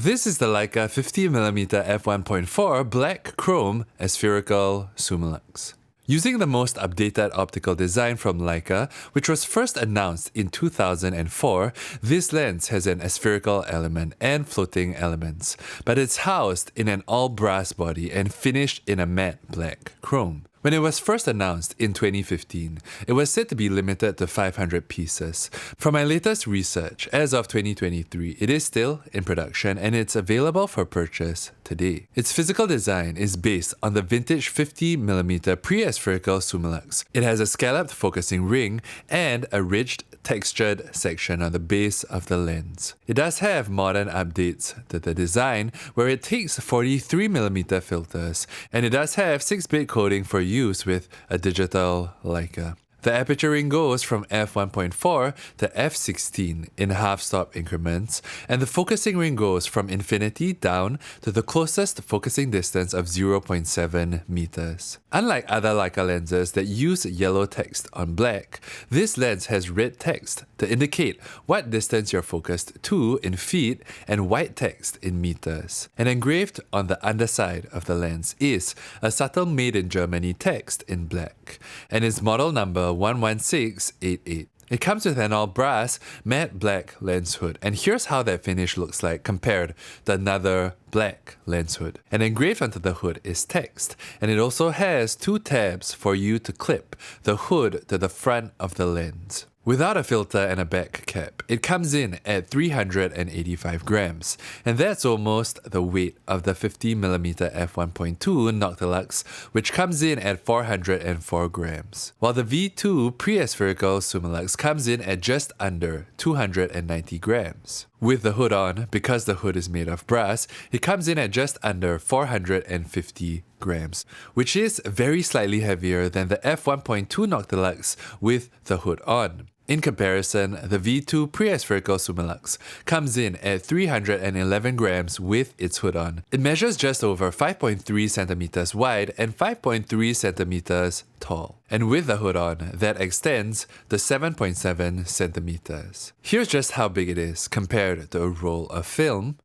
This is the Leica 50mm F1.4 Black Chrome Aspherical Summilux. Using the most updated optical design from Leica, which was first announced in 2004, this lens has an aspherical element and floating elements, but it's housed in an all-brass body and finished in a matte black chrome. When it was first announced in 2015, it was said to be limited to 500 pieces. From my latest research, as of 2023, it is still in production and it's available for purchase today. Its physical design is based on the vintage 50mm pre-aspherical Summilux. It has a scalloped focusing ring and a ridged textured section on the base of the lens. It does have modern updates to the design where it takes 43mm filters, and it does have 6-bit coding for use with a digital Leica. The aperture ring goes from f1.4 to f16 in half-stop increments, and the focusing ring goes from infinity down to the closest focusing distance of 0.7 meters. Unlike other Leica lenses that use yellow text on black, this lens has red text to indicate what distance you're focused to in feet and white text in meters. And engraved on the underside of the lens is a subtle made in Germany text in black, and its model number 11688. It comes with an all-brass matte black lens hood, and here's how that finish looks like compared to another black lens hood. And engraved onto the hood is text, and it also has 2 tabs for you to clip the hood to the front of the lens. Without a filter and a back cap, it comes in at 385 grams, and that's almost the weight of the 50mm f1.2 Noctilux, which comes in at 404 grams, while the V2 pre-aspherical Summilux comes in at just under 290 grams. With the hood on, because the hood is made of brass, it comes in at just under 450 grams, which is very slightly heavier than the f1.2 Noctilux with the hood on. In comparison, the V2 pre-aspherical Summilux comes in at 311 grams with its hood on. It measures just over 5.3 centimeters wide and 5.3 centimeters tall. And with the hood on, that extends to 7.7 centimeters. Here's just how big it is compared to a roll of film,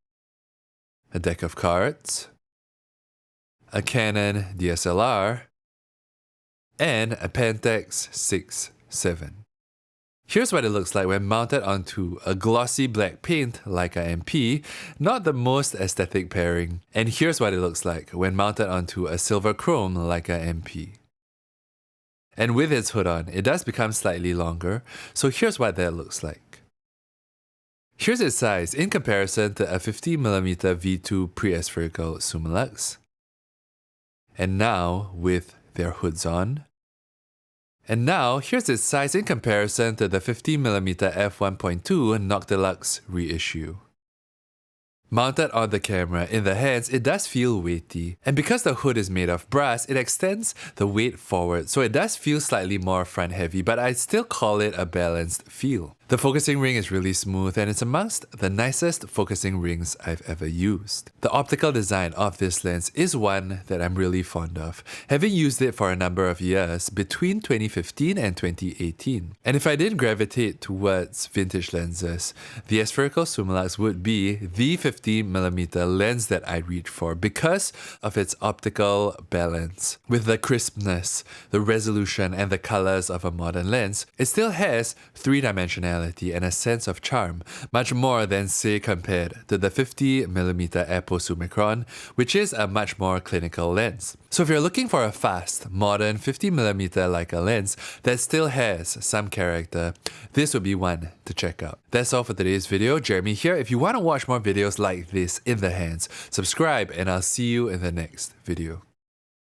a deck of cards, a Canon DSLR, and a Pentax 6.7. Here's what it looks like when mounted onto a glossy black paint Leica MP, not the most aesthetic pairing. And here's what it looks like when mounted onto a silver chrome Leica MP. And with its hood on, it does become slightly longer, so here's what that looks like. Here's its size in comparison to a 50mm V2 pre-aspherical Summilux. And now with their hoods on. And now, here's its size in comparison to the 50mm f1.2 Noctilux reissue. Mounted on the camera in the hands, it does feel weighty, and because the hood is made of brass, it extends the weight forward, so it does feel slightly more front heavy, but I'd still call it a balanced feel. The focusing ring is really smooth, and it's amongst the nicest focusing rings I've ever used. The optical design of this lens is one that I'm really fond of, having used it for a number of years between 2015 and 2018. And if I didn't gravitate towards vintage lenses, the aspherical Summilux would be the 50mm lens that I reach for because of its optical balance. With the crispness, the resolution, and the colors of a modern lens, it still has 3-dimensionality and a sense of charm, much more than, say, compared to the 50mm Apo Summicron, which is a much more clinical lens. So if you're looking for a fast, modern 50mm Leica lens that still has some character, this would be one to check out. That's all for today's video. Jeremy here. If you want to watch more videos like this in the hands, subscribe and I'll see you in the next video.